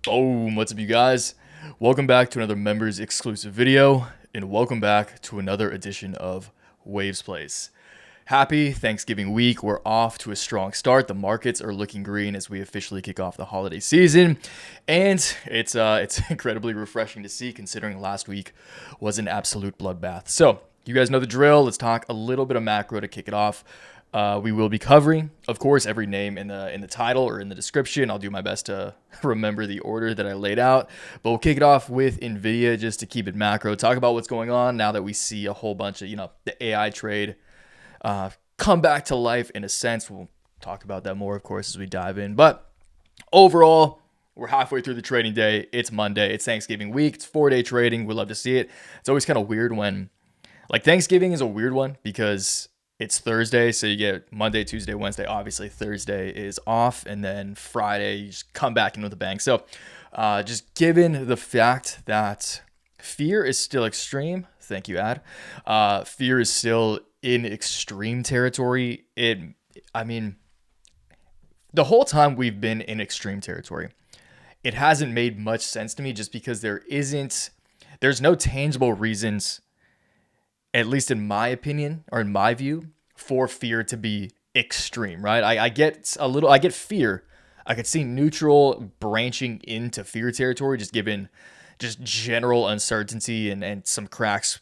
Boom, what's up you guys? Welcome back to another members exclusive video and welcome back to another edition of Waves Place. Happy Thanksgiving week. We're off to a strong start. The markets are looking green as we officially kick off the holiday season. And it's incredibly refreshing to see considering last week was an absolute bloodbath. So you guys know the drill. Let's talk a little bit of macro to kick it off. We will be covering, of course, every name in the title or in the description. I'll do my best to remember the order that I laid out. But we'll kick it off with Nvidia just to keep it macro. Talk about what's going on now that we see a whole bunch of, the AI trade come back to life in a sense. We'll talk about that more, of course, as we dive in. But overall, we're halfway through the trading day. It's Monday. It's Thanksgiving week. It's 4-day trading. We love to see it. It's always kind of weird when, Thanksgiving is a weird one because it's Thursday, so you get Monday, Tuesday, Wednesday. Obviously, Thursday is off, and then Friday, you just come back in with a bang. So just given the fact that fear is still extreme, thank you, Ad. Fear is still in extreme territory. The whole time we've been in extreme territory, it hasn't made much sense to me just because there's no tangible reasons, at least in my opinion or in my view, for fear to be extreme, right? I get fear. I could see neutral branching into fear territory, just given just general uncertainty and some cracks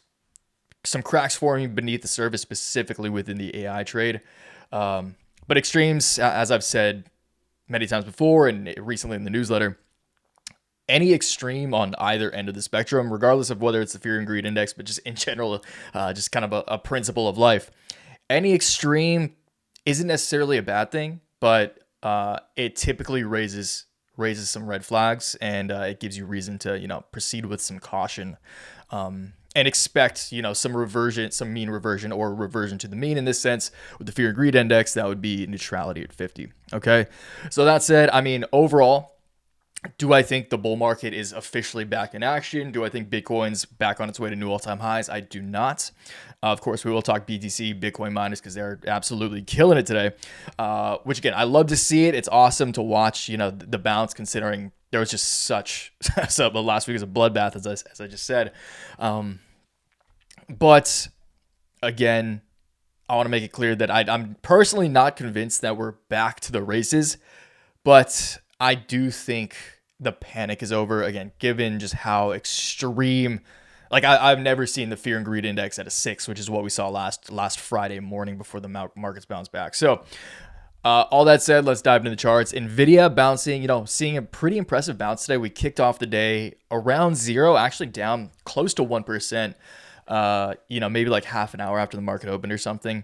forming beneath the surface, specifically within the AI trade. But extremes, as I've said many times before and recently in the newsletter, any extreme on either end of the spectrum, regardless of whether it's the fear and greed index, but just in general, just kind of a principle of life, any extreme isn't necessarily a bad thing, but it typically raises some red flags, and it gives you reason to proceed with some caution and expect some reversion, some mean reversion or reversion to the mean. In this sense, with the fear and greed index, that would be neutrality at 50. Okay, so that said, overall, do I think the bull market is officially back in action? Do I think Bitcoin's back on its way to new all-time highs? I do not. Of course, we will talk BTC, Bitcoin miners, because they're absolutely killing it today. Which again, I love to see it. It's awesome to watch, the bounce, considering there was just such so the last week was a bloodbath, as I just said. But again, I want to make it clear that I'm personally not convinced that we're back to the races, but I do think the panic is over, again, given just how extreme. I've never seen the fear and greed index at a 6, which is what we saw last Friday morning before the markets bounced back. So all that said, let's dive into the charts. Nvidia bouncing, seeing a pretty impressive bounce today. We kicked off the day around 0, actually down close to 1%, maybe like half an hour after the market opened or something.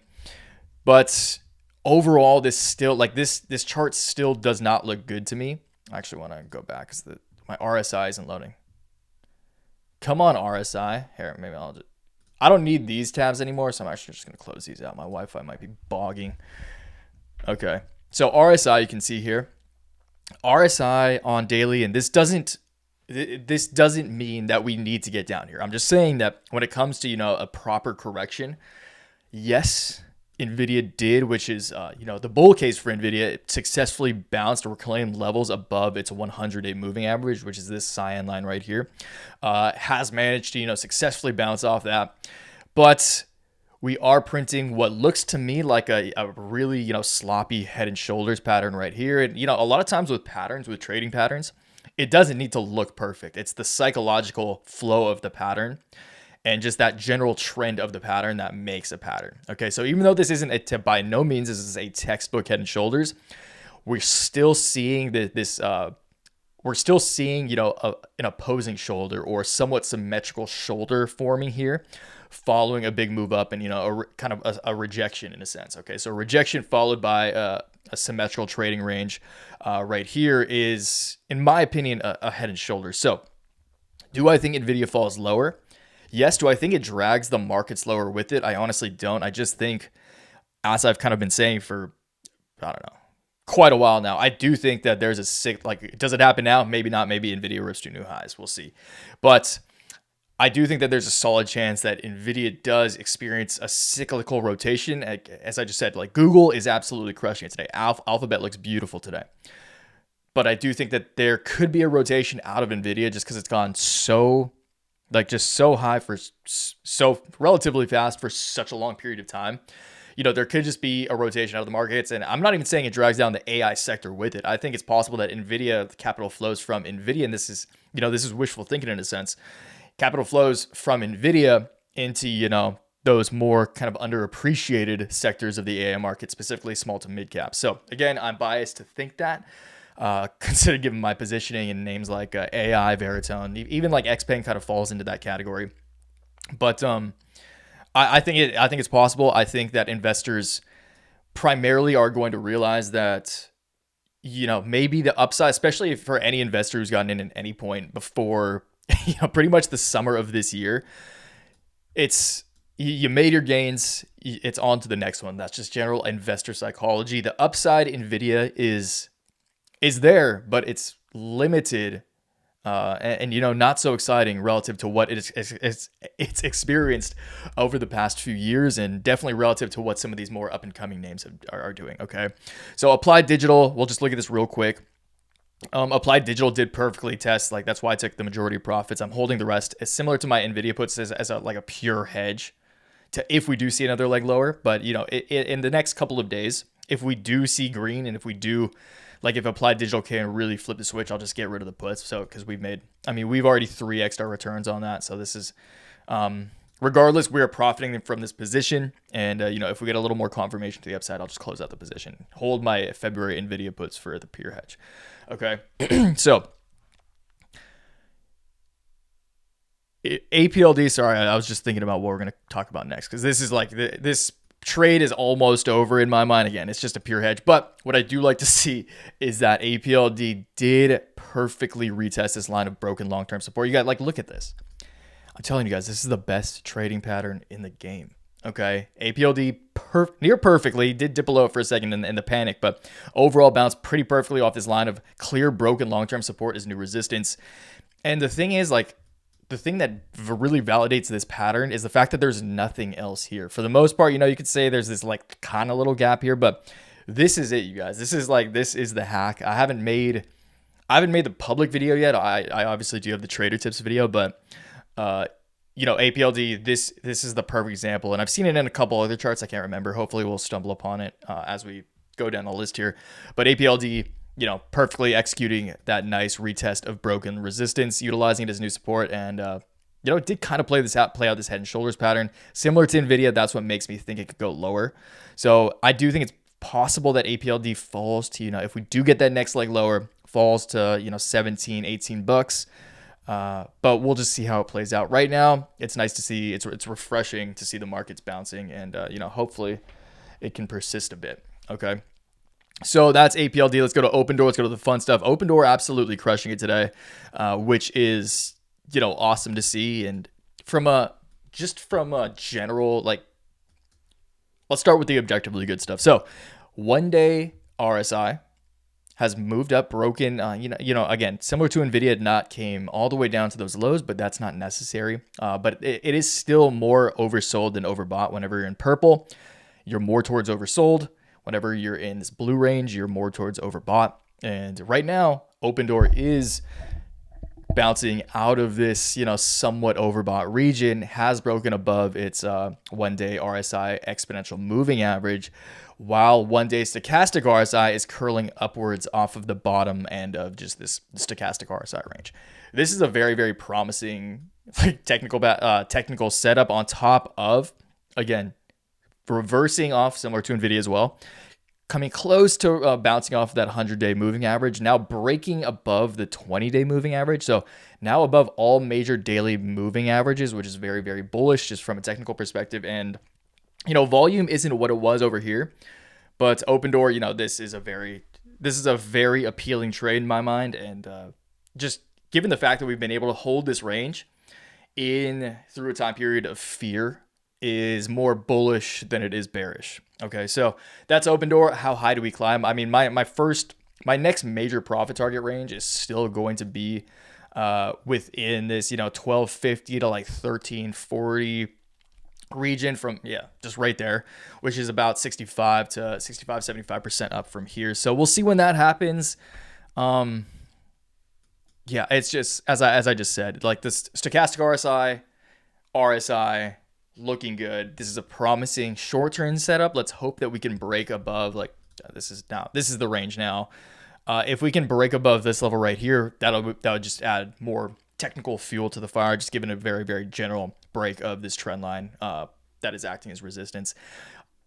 But overall, this still, this chart still does not look good to me. I actually want to go back because my RSI isn't loading. Come on, RSI. Here, maybe I don't need these tabs anymore, so I'm actually just going to close these out. My Wi-Fi might be bogging. Okay, so RSI, you can see here. RSI on daily, and this doesn't mean that we need to get down here. I'm just saying that when it comes to, a proper correction, yes, Nvidia did, which is, the bull case for Nvidia. It successfully bounced or reclaimed levels above its 100-day moving average, which is this cyan line right here. Has managed to, successfully bounce off that. But we are printing what looks to me like a really, sloppy head and shoulders pattern right here. And, a lot of times with trading patterns, it doesn't need to look perfect. It's the psychological flow of the pattern and just that general trend of the pattern that makes a pattern. Okay, so even though this isn't by no means this is a textbook head and shoulders, we're still seeing an opposing shoulder or somewhat symmetrical shoulder forming here, following a big move up and a rejection in a sense. Okay, so rejection followed by a symmetrical trading range right here is, in my opinion, a head and shoulders. So, do I think Nvidia falls lower? Yes. Do I think it drags the markets lower with it? I honestly don't. I just think, as I've kind of been saying for, quite a while now, I do think that there's does it happen now? Maybe not. Maybe Nvidia rips to new highs. We'll see. But I do think that there's a solid chance that Nvidia does experience a cyclical rotation. As I just said, Google is absolutely crushing it today. Alphabet looks beautiful today. But I do think that there could be a rotation out of Nvidia just because it's gone so, like, just so high for so relatively fast for such a long period of time. There could just be a rotation out of the markets. And I'm not even saying it drags down the AI sector with it. I think it's possible that Nvidia capital flows from Nvidia. And this is wishful thinking in a sense. Capital flows from Nvidia into, those more kind of underappreciated sectors of the AI market, specifically small to mid cap. So again, I'm biased to think that, consider given my positioning in names like AI, Veritone, even like XPeng kind of falls into that category. But I think it's possible. I think that investors primarily are going to realize that, maybe the upside, especially for any investor who's gotten in at any point before, pretty much the summer of this year, it's, you made your gains, it's on to the next one. That's just general investor psychology. The upside Nvidia is there, but it's limited, and not so exciting relative to what it's experienced over the past few years, and definitely relative to what some of these more up and coming names are doing. Okay, so Applied Digital, we'll just look at this real quick. Applied Digital did perfectly test, like that's why I took the majority of profits. I'm holding the rest. It's similar to my Nvidia puts as a pure hedge to if we do see another leg lower. But in the next couple of days, if we do see green, and if we do, like if Applied Digital can really flip the switch, I'll just get rid of the puts. So because we've already 3x'd our returns on that. So this is, regardless, we're profiting from this position. And if we get a little more confirmation to the upside, I'll just close out the position. Hold my February Nvidia puts for the pure hedge. Okay, so APLD. Sorry, I was just thinking about what we're going to talk about next, because this is like this trade is almost over in my mind. Again, it's just a pure hedge. But what I do like to see is that APLD did perfectly retest this line of broken long-term support. You got, like, look at this. I'm telling you guys, this is the best trading pattern in the game. Okay, APLD near perfectly, did dip below it for a second in the panic, but overall bounced pretty perfectly off this line of clear broken long-term support as new resistance. And the thing is, like, the thing that really validates this pattern is the fact that there's nothing else here. For the most part, you could say there's this like kind of little gap here, but this is it, you guys. This is the hack. I haven't made the public video yet. I obviously do have the trader tips video, but APLD, this is the perfect example, and I've seen it in a couple other charts. I can't remember. Hopefully we'll stumble upon it as we go down the list here. But APLD, perfectly executing that nice retest of broken resistance, utilizing it as new support, and it did kind of play out this head and shoulders pattern similar to Nvidia. That's what makes me think it could go lower. So I do think it's possible that APLD falls to, if we do get that next leg lower, falls to 17, 18 bucks. But we'll just see how it plays out. Right now, it's nice to see. It's refreshing to see the markets bouncing, and hopefully it can persist a bit. Okay, so that's APLD. Let's go to Opendoor. Let's go to the fun stuff. Opendoor absolutely crushing it today, which is awesome to see. And from a general, like, let's start with the objectively good stuff. So 1 day RSI has moved up, broken, again, similar to Nvidia, not came all the way down to those lows, but that's not necessary. But it is still more oversold than overbought. Whenever you're in purple, you're more towards oversold. Whenever you're in this blue range, you're more towards overbought. And right now, Opendoor is bouncing out of this, somewhat overbought region, has broken above its 1 day RSI exponential moving average, while 1 day stochastic RSI is curling upwards off of the bottom end of just this stochastic RSI range. This is a very, very promising technical setup on top of, again, reversing off similar to Nvidia as well, coming close to bouncing off that 100-day moving average, now breaking above the 20-day moving average. So now above all major daily moving averages, which is very, very bullish just from a technical perspective. And volume isn't what it was over here, but Opendoor, this is a very appealing trade in my mind. And just given the fact that we've been able to hold this range through a time period of fear is more bullish than it is bearish. Okay, so that's Opendoor. How high do we climb? I mean, my next major profit target range is still going to be within this 1250 to like 1340 region, from just right there, which is about 65 to 75% up from here. So we'll see when that happens. Um, yeah, it's just as I just said, like this stochastic RSI looking good. This is a promising short-term setup. Let's hope that we can break above this is the range now. If we can break above this level right here, that would just add more technical fuel to the fire, just giving a very, very general break of this trend line that is acting as resistance.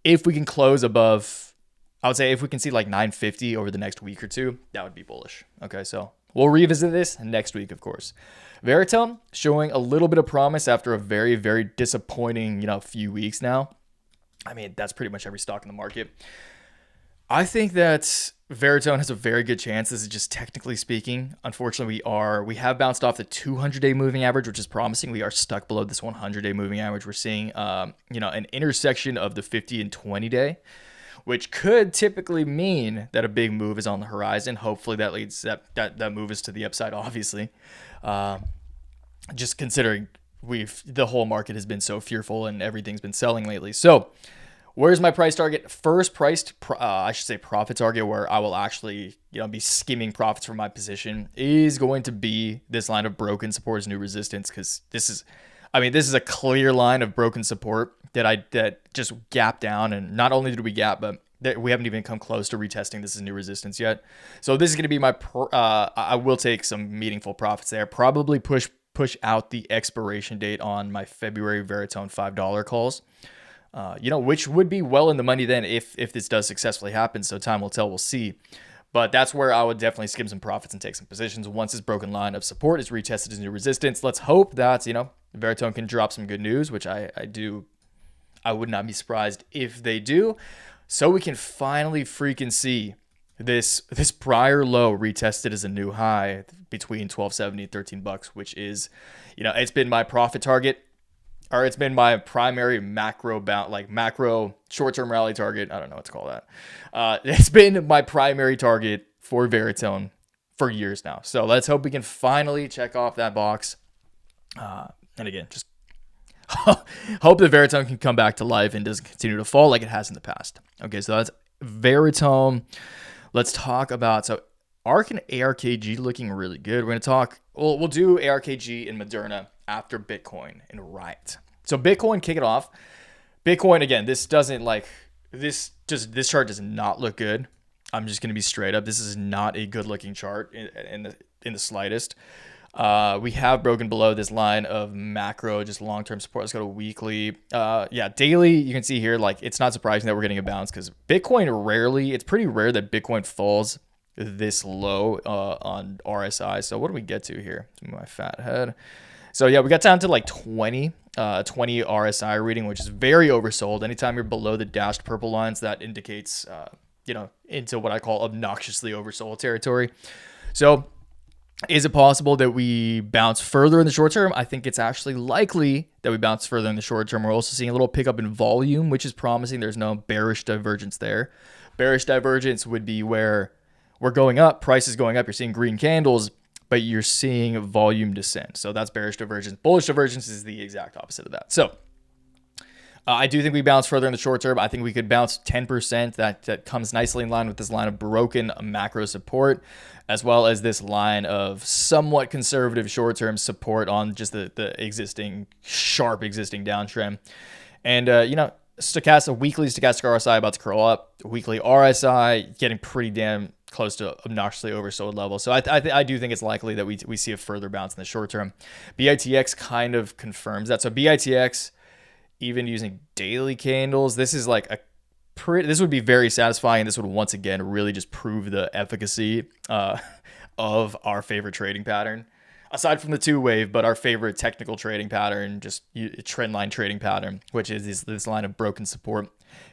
If we can close above, I would say if we can see like 950 over the next week or two, that would be bullish. Okay, so we'll revisit this next week, of course. Veritone showing a little bit of promise after a very, very disappointing, few weeks now. I mean, that's pretty much every stock in the market. I think that Veritone has a very good chance. This is just technically speaking. Unfortunately, we have bounced off the 200-day moving average, which is promising. We are stuck below this 100-day moving average. We're seeing, an intersection of the 50 and 20-day, which could typically mean that a big move is on the horizon. Hopefully, that leads that move is to the upside. Obviously, just considering the whole market has been so fearful and everything's been selling lately. So, where's my price target? First profit target where I will actually, be skimming profits from my position is going to be this line of broken support as new resistance, because this is a clear line of broken support that just gapped down, and not only did we gap, but we haven't even come close to retesting this as new resistance yet. So this is going to be I will take some meaningful profits there. Probably push out the expiration date on my February Veritone $5 calls. Which would be well in the money then if this does successfully happen. So time will tell. We'll see. But that's where I would definitely skim some profits and take some positions once this broken line of support is retested as new resistance. Let's hope that, Veritone can drop some good news, which I would not be surprised if they do. So we can finally freaking see this prior low retested as a new high between $12.70 and $13, which is, it's been my profit target. Or it's been my primary macro short-term rally target. I don't know what to call that. It's been my primary target for Veritone for years now. So let's hope we can finally check off that box. And again, just hope that Veritone can come back to life and doesn't continue to fall like it has in the past. Okay, so that's Veritone. Let's talk about ARK and ARKG looking really good. We're going to talk. We'll do ARKG and Moderna after Bitcoin and Riot. So Bitcoin, kick it off. Bitcoin, again, this chart does not look good. I'm just going to be straight up. This is not a good looking chart in the slightest. We have broken below this line of macro, just long-term support. Let's go to weekly. Daily, you can see here, it's not surprising that we're getting a bounce because Bitcoin it's pretty rare that Bitcoin falls this low on RSI. So what do we get to here? My fat head. So yeah, we got down to 20 RSI reading, which is very oversold. Anytime you're below the dashed purple lines, that indicates, into what I call obnoxiously oversold territory. So is it possible that we bounce further in the short term? I think it's actually likely that we bounce further in the short term. We're also seeing a little pickup in volume, which is promising. There's no bearish divergence there. Bearish divergence would be where we're going up, price is going up, you're seeing green candles, but you're seeing volume descend. So that's bearish divergence. Bullish divergence is the exact opposite of that. So I do think we bounce further in the short term. I think we could bounce 10%. That comes nicely in line with this line of broken macro support, as well as this line of somewhat conservative short-term support on just the sharp existing downtrend. And, weekly stochastic RSI about to curl up. Weekly RSI getting pretty damn close to obnoxiously oversold level. So I do think it's likely that we see a further bounce in the short term. BITX kind of confirms that. So BITX, even using daily candles, this is this would be very satisfying. This would once again really just prove the efficacy of our favorite trading pattern. Aside from the two-wave, but our favorite technical trading pattern, just trend line trading pattern, which is this line of broken support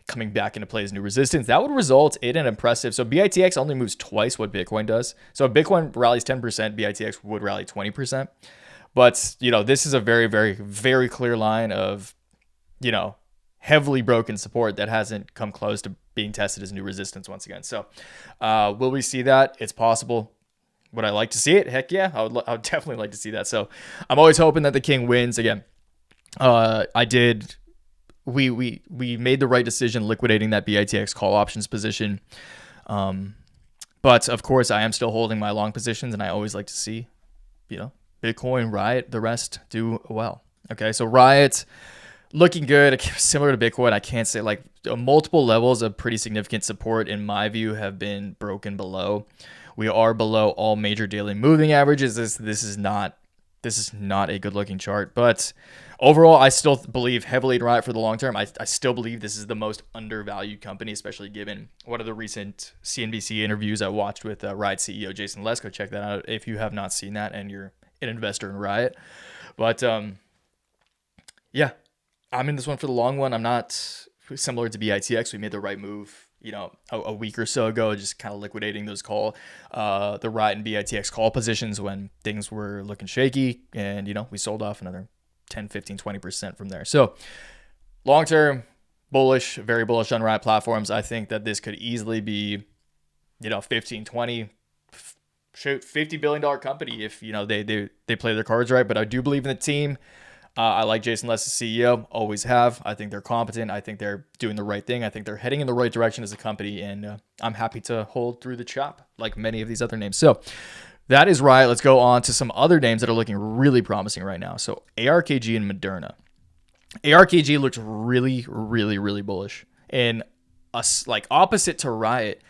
coming back into play as new resistance. That would result in an impressive. So BITX only moves twice what Bitcoin does. So if Bitcoin rallies 10%, BITX would rally 20%. But, this is a very, very, very clear line of, heavily broken support that hasn't come close to being tested as new resistance once again. So will we see that? It's possible. Would I like to see it? Heck yeah, I would definitely like to see that. So I'm always hoping that the king wins. Again, we made the right decision liquidating that BITX call options position. But of course, I am still holding my long positions, and I always like to see, Bitcoin, Riot, the rest do well. Okay, so Riot looking good, similar to Bitcoin. I can't say like multiple levels of pretty significant support in my view have been broken below. We are below all major daily moving averages. This is not a good looking chart, but overall, I still believe heavily in Riot for the long term. I still believe this is the most undervalued company, especially given one of the recent CNBC interviews I watched with Riot CEO Jason Lesko. Check that out if you have not seen that and you're an investor in Riot. But yeah, I'm in this one for the long one. I'm not similar to BITX. We made the right move, a week or so ago, just kind of liquidating those the Riot and BITX call positions when things were looking shaky. And, we sold off another 10, 15, 20% from there. So long term, bullish, very bullish on Riot Platforms. I think that this could easily be, 15, 20, $50 billion company if, they play their cards right. But I do believe in the team. I like Jason Les, CEO, always have. I think they're competent. I think they're doing the right thing. I think they're heading in the right direction as a company, and I'm happy to hold through the chop like many of these other names. So that is Riot. Let's go on to some other names that are looking really promising right now. So ARKG and Moderna. ARKG looks really, really, really bullish. And like opposite to Riot,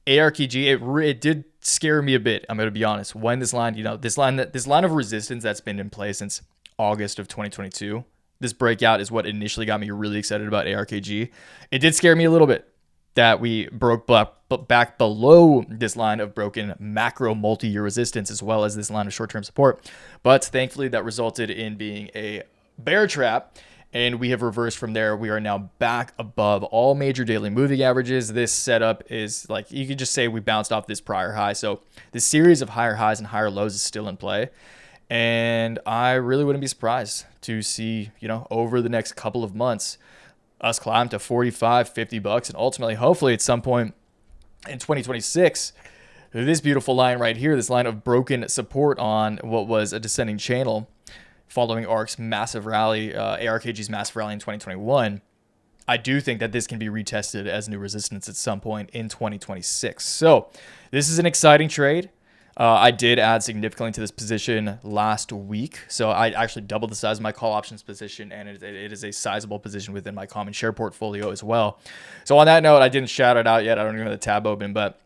ARKG, it did scare me a bit. I'm going to be honest. When this line, this line of resistance that's been in place since August of 2022. This breakout is what initially got me really excited about ARKG. It did scare me a little bit that we broke back below this line of broken macro multi-year resistance as well as this line of short-term support. But thankfully that resulted in being a bear trap, and we have reversed from there. We are now back above all major daily moving averages. This setup is like, you could just say we bounced off this prior high. So this series of higher highs and higher lows is still in play. And I really wouldn't be surprised to see, over the next couple of months, us climb to $45, $50, and ultimately, hopefully at some point in 2026, this beautiful line right here, this line of broken support on what was a descending channel following ARK's massive rally, ARKG's massive rally in 2021, I do think that this can be retested as new resistance at some point in 2026. So this is an exciting trade. I did add significantly to this position last week. So I actually doubled the size of my call options position, and it is a sizable position within my common share portfolio as well. So on that note, I didn't shout it out yet. I don't even have the tab open, but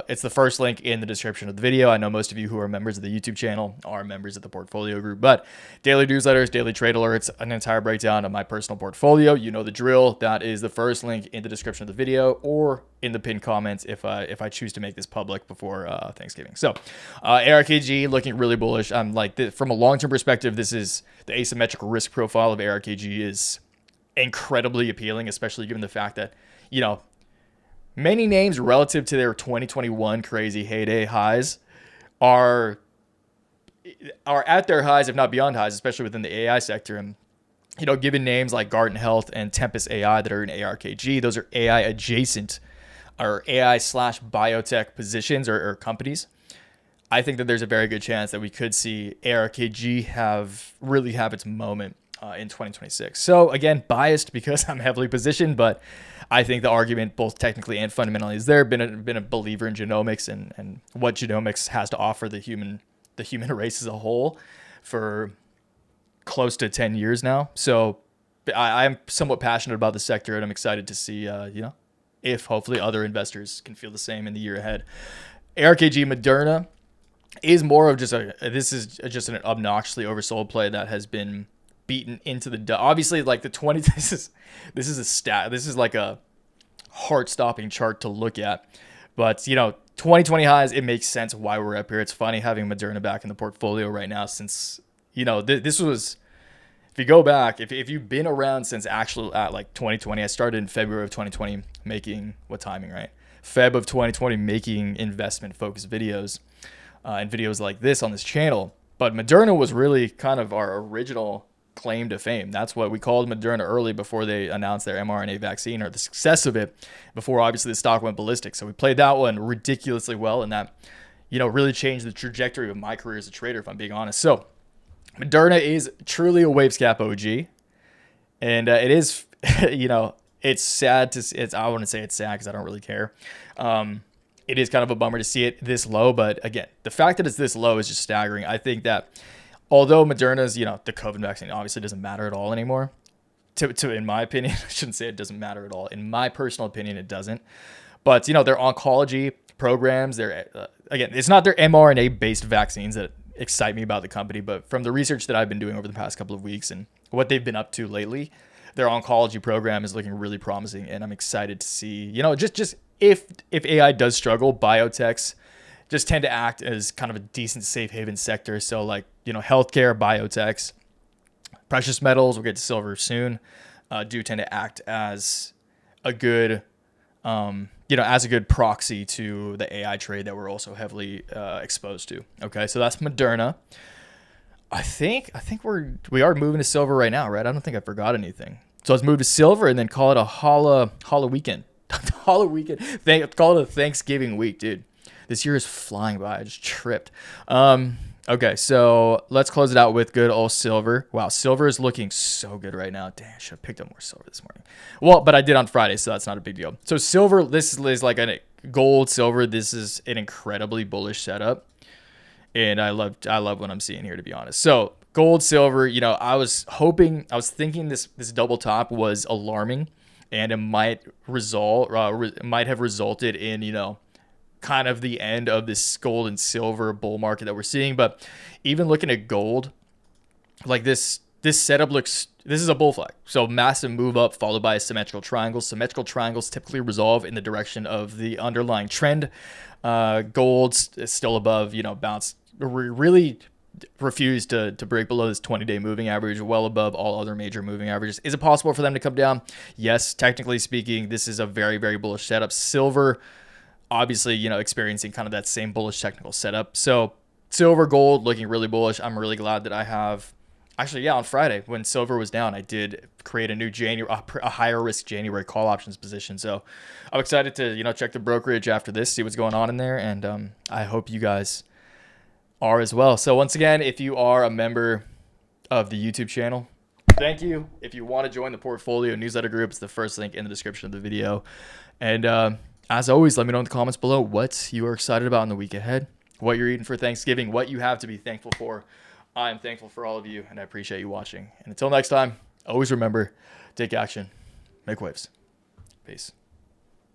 it's the first link in the description of the video. I know most of you who are members of the YouTube channel are members of the portfolio group, but daily newsletters, daily trade alerts, an entire breakdown of my personal portfolio. You know the drill. That is the first link in the description of the video or in the pinned comments if I choose to make this public before Thanksgiving. So ARKG looking really bullish. I'm like, from a long-term perspective, this is the asymmetric risk profile of ARKG is incredibly appealing, especially given the fact that, many names relative to their 2021 crazy heyday highs are at their highs, if not beyond highs, especially within the AI sector. And, given names like Garden Health and Tempest AI that are in ARKG, those are AI adjacent or AI/biotech positions or companies. I think that there's a very good chance that we could see ARKG really have its moment in 2026. So again, biased because I'm heavily positioned, but I think the argument both technically and fundamentally is there. Been a believer in genomics and what genomics has to offer the human race as a whole for close to 10 years now. So I'm somewhat passionate about the sector, and I'm excited to see, if hopefully other investors can feel the same in the year ahead. ARKG Moderna is more of just an obnoxiously oversold play that has been beaten into the obviously like the 20. This is a stat. This is like a heart-stopping chart to look at. But 2020 highs, it makes sense why we're up here. It's funny having Moderna back in the portfolio right now since this was. If you go back, if you've been around since actually at like 2020, I started in February of 2020 making, what timing, right? Feb of 2020 making investment focused videos and videos like this on this channel. But Moderna was really kind of our original claim to fame. That's what we called Moderna early before they announced their mRNA vaccine or the success of it before obviously the stock went ballistic. So we played that one ridiculously well, and that, really changed the trajectory of my career as a trader, if I'm being honest. So Moderna is truly a Wavescap OG, and it is, it's sad to see. I wouldn't say it's sad because I don't really care. it is kind of a bummer to see it this low. But again, the fact that it's this low is just staggering. I think that although Moderna's, the COVID vaccine obviously doesn't matter at all anymore, in my opinion, I shouldn't say it doesn't matter at all. In my personal opinion, it doesn't. But, their oncology programs, again, it's not their mRNA-based vaccines that excite me about the company, but from the research that I've been doing over the past couple of weeks and what they've been up to lately, their oncology program is looking really promising, and I'm excited to see, just if AI does struggle, biotechs just tend to act as kind of a decent safe haven sector. So like, healthcare, biotechs, precious metals, we'll get to silver soon, do tend to act as a good, as a good proxy to the AI trade that we're also heavily exposed to. Okay, so that's Moderna. I think we are moving to silver right now, right? I don't think I forgot anything. So let's move to silver and then call it a holla weekend. Holla weekend. Call it a Thanksgiving week, dude. This year is flying by. I just tripped. Okay, so let's close it out with good old silver. Wow, silver is looking so good right now. Damn, I should have picked up more silver this morning. Well, but I did on Friday, so that's not a big deal. So silver, this is like a gold, silver. This is an incredibly bullish setup. And I love what I'm seeing here, to be honest. So gold, silver, I was thinking this double top was alarming, and it might have resulted in, kind of the end of this gold and silver bull market that we're seeing. But even looking at gold, like this setup this is a bull flag. So massive move up followed by a symmetrical triangle. Symmetrical triangles typically resolve in the direction of the underlying trend. Gold's still above, bounced, really refused to break below this 20-day moving average, well above all other major moving averages. Is it possible for them to come down? Yes, technically speaking, this is a very, very bullish setup. Silver, obviously, experiencing kind of that same bullish technical setup. So silver, gold looking really bullish. I'm really glad that I have, actually, on Friday when silver was down, I did create a new a higher risk January call options position. So I'm excited to, check the brokerage after this, see what's going on in there. And I hope you guys are as well. So once again, if you are a member of the YouTube channel, thank you. If you want to join the portfolio newsletter group, it's the first link in the description of the video. And as always, let me know in the comments below what you are excited about in the week ahead, what you're eating for Thanksgiving, what you have to be thankful for. I am thankful for all of you, and I appreciate you watching. And until next time, always remember, take action, make waves. Peace.